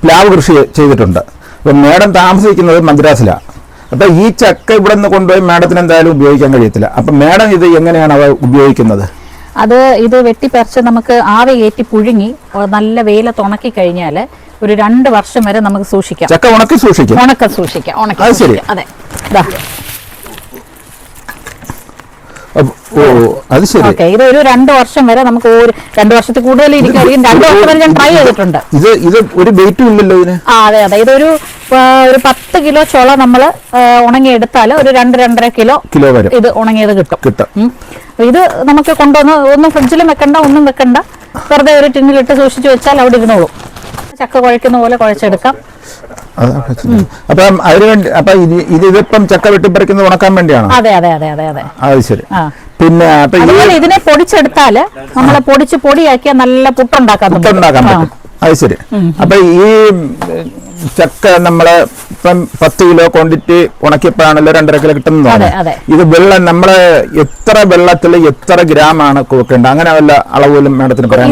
പ്ലാവ് കൃഷി ചെയ്തിട്ടുണ്ട്. അപ്പം മേഡം താമസിക്കുന്നത് മദ്രാസിലാണ്. അപ്പം ഈ ചക്ക ഇവിടെ നിന്ന് കൊണ്ടുപോയി മേഡത്തിന് എന്തായാലും ഉപയോഗിക്കാൻ കഴിയത്തില്ല. അപ്പം മേഡം ഇത് എങ്ങനെയാണ് അവ ഉപയോഗിക്കുന്നത്? ഇത് വെട്ടിപ്പറിച്ച് നമുക്ക് ആവി കയറ്റി പുഴുങ്ങി നല്ല വെയിലത്ത് ഉണക്കി കഴിഞ്ഞാൽ ഒരു 2 വർഷം വരെ നമുക്ക് സൂക്ഷിക്കാം. ചക്ക ഉണക്കി സൂക്ഷിക്കാം. അത് ശരി. അതെ. അത് ശരി. ഇത് ഒരു 2 വർഷം വരെ നമുക്ക് 2 വർഷത്തിൽ കൂടുതൽ ഇരിക്കും. 2 വർഷം വരെ ഞാൻ ട്രൈ ചെയ്തിട്ടുണ്ട്. ഇത് ഒരു വെയിറ്റും ഇല്ലല്ലോ ഇതിന്. അതെ. ഇതൊരു 10 കിലോ ചോള നമ്മൾ ഉണങ്ങിയെടുത്താൽ ഒരു 2-2.5 കിലോ വരെ ഇത് ഉണങ്ങിയത് കിട്ടും. ഇത് നമുക്ക് കൊണ്ടുവന്ന് ഒന്നും ഫ്രിഡ്ജിലും വെക്കണ്ട, ഒന്നും വെക്കണ്ട, വെറുതെ ഒരു ടിന്നിലിട്ട് സൂക്ഷിച്ചു വെച്ചാൽ അവിടെ ഇരുന്നോളൂ. ചക്ക കുഴക്കുന്ന പോലെ കുഴച്ചെടുക്കാം. അപ്പം അതിനുവേണ്ടി ഇതിപ്പം ചക്ക വെട്ടിപ്പറിക്കുന്നത് ഉണക്കാൻ വേണ്ടിയാണ്. അതെ. അത് ശരി. പിന്നെ ഇതിനെ പൊടിച്ചെടുത്താല് നമ്മളെ പൊടിയാക്കിയ നല്ല പുട്ടുണ്ടാക്കാൻ പറ്റും. അത് ശരി. അപ്പൊ ഈ ചക്ക നമ്മള് ഇപ്പം 10 കിലോ ക്വാണ്ടിറ്റി ഉണക്കിയപ്പോഴാണല്ലോ 2.5 കിലോ കിട്ടുന്നത്. ഇത് വെള്ളം നമ്മള് എത്ര വെള്ളത്തിൽ എത്ര ഗ്രാമാണ് കൊടുക്കേണ്ടത്? അങ്ങനെ വല്ല അളവുകളും മേഡത്തിന് പറയാൻ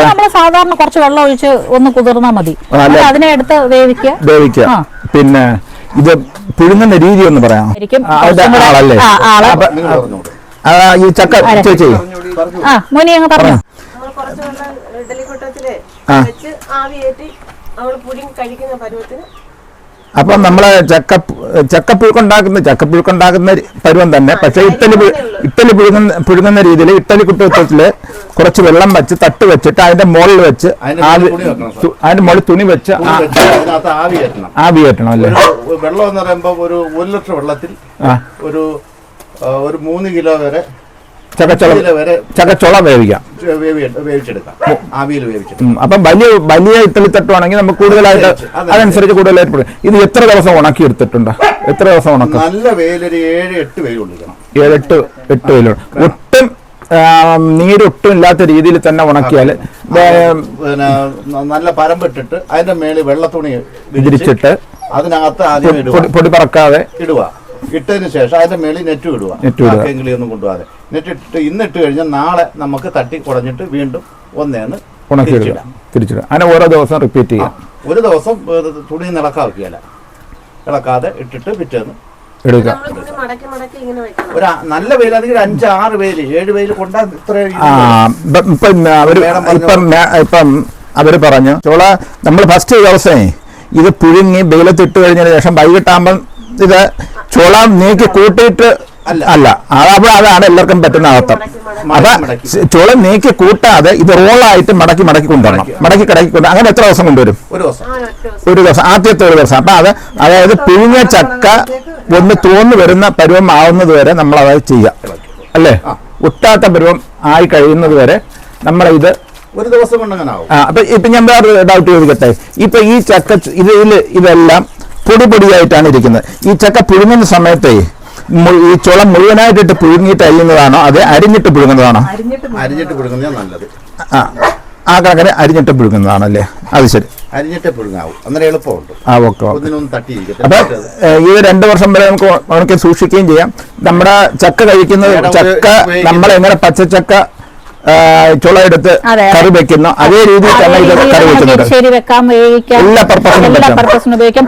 നമ്മള് സാധാരണ കുറച്ച് വെള്ളം ഒഴിച്ച് ഒന്ന് കുതിർന്നാൽ മതി. അതിനെ എടുത്ത് വേവിക്കുക. പിന്നെ ഇത് പുഴുങ്ങുന്ന രീതി ഒന്ന് പറയാം. ആളല്ലേ ഈ ചക്ക ചേച്ചി മോനി അങ്ങ് പറഞ്ഞു. അപ്പൊ നമ്മളെ ചക്കപ്പുഴുക്കുണ്ടാക്കുന്ന പരുവം തന്നെ. പക്ഷെ ഇട്ടലി പുഴുങ്ങുന്ന രീതിയിൽ ഇട്ടലി കുട്ടത്തില് കുറച്ച് വെള്ളം വെച്ച് തട്ട് വെച്ചിട്ട് അതിന്റെ മുകളിൽ വെച്ച് അതിന്റെ മുകളിൽ തുണി വെച്ച് ആവി കയറ്റണം അല്ലേ? വെള്ളം എന്ന് പറയുമ്പോ ഒരു 1 ലിറ്റർ വെള്ളത്തിൽ ഒരു 3 കിലോ വരെ ചക്കച്ചോള വേവിച്ചെടുക്കാം. ആവിയിൽ വേവിച്ചെടുക്കാം. അപ്പം വലിയ ഇട്ടലി തട്ടുവാണെങ്കിൽ നമുക്ക് കൂടുതലായിട്ട് അതനുസരിച്ച് കൂടുതലായിട്ട്. ഇത് എത്ര ദിവസം ഉണക്കി എടുത്തിട്ടുണ്ട്? എത്ര ദിവസം ഉണക്കും? നല്ല വെയിലൊരു 7-8 വെയിൽ കൊള്ളിക്കണം. 7-8 വെയിൽ. ഒട്ടും നീരൊട്ടും ഇല്ലാത്ത രീതിയിൽ തന്നെ ഉണക്കിയാല് പിന്നെ നല്ല പരമ്പിട്ടിട്ട് അതിന്റെ മേളിൽ വെള്ളത്തുണി വിരിച്ചിട്ട് അതിനകത്ത് പൊടി പറക്കാതെ ഇടുക. ഇട്ടതിന് ശേഷം അതിന്റെ മേളിൽ നെറ്റ് ഇടുക. കിളിയൊന്നും കൊണ്ടുപോകാതെ നെറ്റ് ഇട്ടിട്ട് ഇന്നിട്ട് കഴിഞ്ഞാൽ നാളെ നമുക്ക് തട്ടി കുടഞ്ഞിട്ട് വീണ്ടും ഒന്നേന്ന് തിരിച്ചിടുക. അങ്ങനെ ഓരോ ദിവസം റിപ്പീറ്റ് ചെയ്യാം. ഒരു ദിവസം തുണി ഇളക്കാതെ ഇളക്കാതെ ഇട്ടിട്ട് പിറ്റേന്ന് എടുക്കുക. ഒരു നല്ല വെയിലാണെങ്കിൽ 5-6 വെയിൽ 7 വെയിൽ കൊണ്ടാ ഇത്ര. ഇപ്പം അവര് പറഞ്ഞു ചോള നമ്മൾ ഫസ്റ്റ് ദിവസമേ ഇത് പുഴുങ്ങി വെയിലത്തിട്ട് കഴിഞ്ഞതിന് ശേഷം വൈകിട്ടാകുമ്പം ഇത് ചോള നീക്കി കൂട്ടിയിട്ട് അല്ല. അതാണ് എല്ലാവർക്കും പറ്റുന്ന അർത്ഥം. അപ്പൊ ചോള നീക്കി കൂട്ടാതെ ഇത് റോളായിട്ട് മടക്കി കൊണ്ടുവരണം. മടക്കി കൊണ്ടുവരണം. അങ്ങനെ എത്ര ദിവസം കൊണ്ടുവരും? ഒരു ദിവസം. ആദ്യത്തെ ഒരു ദിവസം. അപ്പൊ അതായത് പുഴുങ്ങിയ ചക്ക ഒന്ന് തോന്നു വരുന്ന പരുവം ആവുന്നത് വരെ നമ്മൾ അതായത് ചെയ്യാം അല്ലേ? ഒട്ടാത്ത പരുവം ആയി കഴിയുന്നത് വരെ നമ്മളിത് ഒരു ദിവസം കൊണ്ടങ്ങനാവും. അപ്പൊ ഇപ്പൊ ഞാൻ വേറെ ഡൗട്ട് ചോദിക്കട്ടെ. ഇപ്പൊ ഈ ചക്ക ഇതെല്ലാം പൊടിയായിട്ടാണ് ഇരിക്കുന്നത്. ഈ ചക്ക പുഴുങ്ങുന്ന സമയത്തെ ഈ ചുളം മുഴുവനായിട്ടിട്ട് പുഴുങ്ങിയിട്ട് അരിയുന്നതാണോ അതെ അരിഞ്ഞിട്ട് പുഴുങ്ങുന്നതാണോ? അരിഞ്ഞിട്ട് പുഴുങ്ങുന്നതാണ് നല്ലത്. ആ കണക്കിന് അരിഞ്ഞിട്ട് പുഴുങ്ങുന്നതാണല്ലേ? അത് ശരി. അരിഞ്ഞിട്ട് പുഴുങ്ങാവും. അന്നേരം എളുപ്പമുണ്ട്. ഓക്കെ. അപ്പൊ ഇത് 2 വർഷം വരെ നമുക്ക് സൂക്ഷിക്കുകയും ചെയ്യാം. നമ്മുടെ ചക്ക കഴിക്കുന്നത് ചക്ക നമ്മളെങ്ങനെ പച്ചച്ചക്ക ചുള എടുത്ത് കറി വെക്കുന്നു അതേ രീതിയിൽ തന്നെ ഇത് കറി വെക്കുന്നുണ്ട്. എല്ലാ പർപ്പസിനും ഉപയോഗിക്കാം.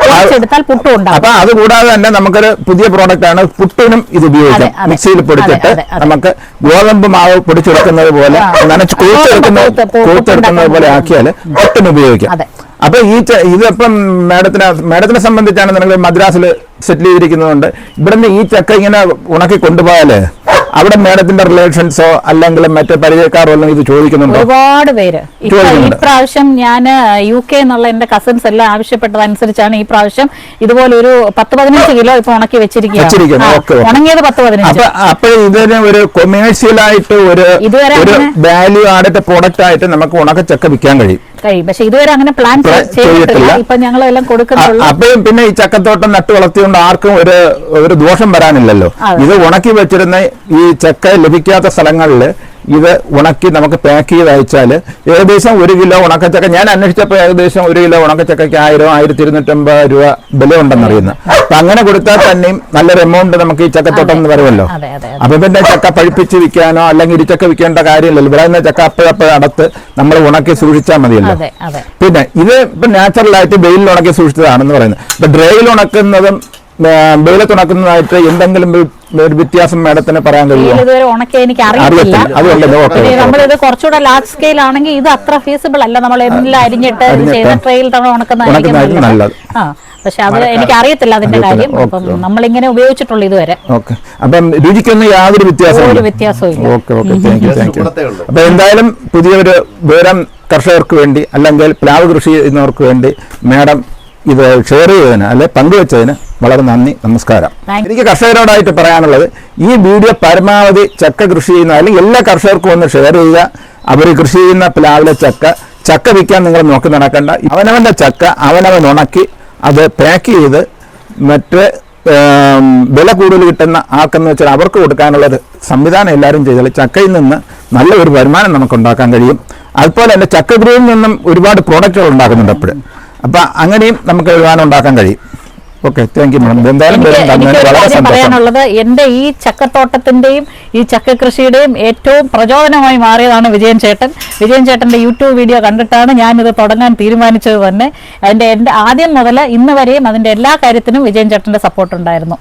അപ്പൊ അതുകൂടാതെ തന്നെ നമുക്കൊരു പുതിയ പ്രോഡക്റ്റ് ആണ്. പുട്ടിനും ഇത് ഉപയോഗിക്കാം. മിക്സിയിൽ പൊടിച്ചിട്ട് നമുക്ക് ഗോതമ്പ് മാവ് പൊടിച്ചെടുക്കുന്നത് പോലെ നനച്ച് കൂത്തെടുക്കുന്നത് പോലെ ആക്കിയാൽ പുട്ടിന് ഉപയോഗിക്കാം. അപ്പൊ ഇതിപ്പം മേഡത്തിനെ സംബന്ധിച്ചാണ് മദ്രാസിൽ സെറ്റിൽ ചെയ്തിരിക്കുന്നതുകൊണ്ട് ഇവിടുന്ന് ഈ ചക്ക ഇങ്ങനെ ഉണക്കി കൊണ്ടുപോയാല് അവിടെ മേഡത്തിന്റെ റിലേഷൻസോ അല്ലെങ്കിൽ മറ്റേ പരിചയക്കാരോ എല്ലാം ഇത് ചോദിക്കുന്നുണ്ടോ? ഒരുപാട് പേര്. ഇപ്രാവശ്യം ഞാൻ UK എന്നുള്ള എന്റെ കസിൻസ് എല്ലാം ആവശ്യപ്പെട്ടതനുസരിച്ചാണ് ഈ പ്രാവശ്യം ഇതുപോലെ ഒരു 10-15 കിലോ ഇപ്പൊ ഉണക്കി വെച്ചിരിക്കുകയാണ്. ഉണങ്ങിയത് 10-15. അപ്പൊ ഇതിന് ഒരു കൊമേഴ്സ്യലായിട്ട് ഒരു വാല്യൂ ആഡഡ് പ്രോഡക്റ്റ് ആയിട്ട് നമുക്ക് ഉണക്കച്ചക്ക വിൽക്കാൻ കഴിയും. പക്ഷെ ഇതുവരെ അങ്ങനെ പ്ലാൻ ചെയ്തിട്ടില്ല. ഇപ്പൊ ഞങ്ങളെല്ലാം കൊടുക്കുന്നുള്ളൂ. അപ്പോഴും പിന്നെ ഈ ചക്കത്തോട്ടം നട്ടു വളർത്തിയോണ്ട് ആർക്കും ഒരു ദോഷം വരാനില്ലല്ലോ. ഇത് ഉണക്കി വെച്ചിരുന്ന ഈ ചക്ക ലഭിക്കാത്ത സ്ഥലങ്ങളിൽ ഇത് ഉണക്കി നമുക്ക് പാക്ക് ചെയ്ത് അയച്ചാൽ ഏകദേശം 1 കിലോ ഉണക്കച്ചക്ക, ഞാൻ അന്വേഷിച്ചപ്പോൾ ഏകദേശം 1 കിലോ ഉണക്കച്ചക്കയ്ക്ക് 1000-1250 രൂപ വില ഉണ്ടെന്ന് അറിയുന്നത്. അപ്പൊ അങ്ങനെ കൊടുത്താൽ തന്നെയും നല്ലൊരു എമൗണ്ട് നമുക്ക് ഈ ചക്കത്തോട്ടം എന്ന് പറയുമല്ലോ. അപ്പൊ പിന്നെ ചക്ക പഴിപ്പിച്ച് വിൽക്കാനോ അല്ലെങ്കിൽ ഇടിച്ചക്ക വിൽക്കേണ്ട കാര്യമില്ലല്ലോ. ഇവിടെ ചക്ക അപ്പോഴപ്പോഴും അടത്ത് നമ്മൾ ഉണക്കി സൂക്ഷിച്ചാൽ മതിയല്ലോ. പിന്നെ ഇത് ഇപ്പൊ നാച്ചുറലായിട്ട് വെയിലിൽ ഉണക്കി സൂക്ഷിച്ചതാണെന്ന് പറയുന്നത്. ഇപ്പൊ ഡ്രൈയിൽ ഉണക്കുന്നതും വെയിലത്തുണക്കുന്നതായിട്ട് എന്തെങ്കിലും ഒരു വ്യത്യാസം മാഡത്തിന് പറയാൻ കഴിയും? ഇതുവരെ ഉണക്കി എനിക്ക് അറിയില്ല. നമ്മളിത് കുറച്ചുകൂടെ ലാർജ് സ്കെയിൽ ആണെങ്കിൽ ഇത് അത്ര ഫീസിബിൾ അല്ല. നമ്മൾ എല്ലാം അരിഞ്ഞിട്ട് ചെയ്യുന്ന ട്രെയിൽ ഉണക്കുന്നതായിരിക്കും നല്ലത്. പക്ഷെ അത് എനിക്ക് അറിയത്തില്ല അതിന്റെ കാര്യം. അപ്പം നമ്മളിങ്ങനെ ഉപയോഗിച്ചിട്ടുള്ളൂ ഇതുവരെ. അപ്പം രുചിക്കൊന്നും യാതൊരു വ്യത്യാസവും. അപ്പൊ എന്തായാലും പുതിയൊരു വേരം കർഷകർക്ക് വേണ്ടി അല്ലെങ്കിൽ പ്ലാവ് കൃഷി ചെയ്യുന്നവർക്ക് വേണ്ടി മാഡം ഇത് ഷെയർ ചെയ്തതിന് അല്ലെ പങ്കുവെച്ചതിന് വളരെ നന്ദി, നമസ്കാരം. എനിക്ക് കർഷകരോടായിട്ട് പറയാനുള്ളത്, ഈ വീഡിയോ പരമാവധി ചക്ക കൃഷി ചെയ്യുന്ന അല്ലെങ്കിൽ എല്ലാ കർഷകർക്കും ഒന്ന് ഷെയർ ചെയ്യുക. അവർ കൃഷി ചെയ്യുന്ന പ്ലാവിലെ ചക്ക വിൽക്കാൻ നിങ്ങൾ നോക്കി നടക്കണ്ട. അവനവൻ്റെ ചക്ക അവനവൻ ഉണക്കി അത് പാക്ക് ചെയ്ത് മറ്റ് വില കൂടുതൽ കിട്ടുന്ന ആൾക്കെന്ന് വെച്ചാൽ അവർക്ക് കൊടുക്കാനുള്ളൊരു സംവിധാനം എല്ലാവരും ചെയ്താൽ ചക്കയിൽ നിന്ന് നല്ല ഒരു വരുമാനം നമുക്ക് ഉണ്ടാക്കാൻ കഴിയും. അതുപോലെ തന്നെ ചക്കക്കുരുവിൽ നിന്നും ഒരുപാട് പ്രോഡക്റ്റുകൾ ഉണ്ടാക്കുന്നുണ്ട് എപ്പോഴും. അപ്പം അങ്ങനെയും നമുക്ക് വരുമാനം ഉണ്ടാക്കാൻ കഴിയും. Okay, thank you madam. എന്തായാലും പറയാനുള്ളത്, എന്റെ ഈ ചക്കത്തോട്ടത്തിന്റെയും ഈ ചക്ക കൃഷിയുടെയും ഏറ്റവും പ്രചോദനമായി മാറിയതാണ് വിജയൻ ചേട്ടൻ. വിജയൻ ചേട്ടന്റെ യൂട്യൂബ് വീഡിയോ കണ്ടിട്ടാണ് ഞാനിത് തുടങ്ങാൻ തീരുമാനിച്ചത് തന്നെ. എന്റെ ആദ്യം മുതൽ ഇന്ന് വരെയും അതിന്റെ എല്ലാ കാര്യത്തിനും വിജയൻ ചേട്ടന്റെ സപ്പോർട്ട് ഉണ്ടായിരുന്നു.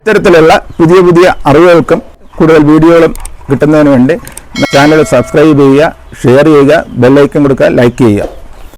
ഇത്തരത്തിലുള്ള പുതിയ അറിവുകൾക്കും കൂടുതൽ വീഡിയോകളും കിട്ടുന്നതിന് വേണ്ടി ചാനൽ സബ്സ്ക്രൈബ് ചെയ്യുക, ഷെയർ ചെയ്യുക, ബെല്ലൈക്കൺ കൊടുക്കുക, ലൈക്ക് ചെയ്യുക.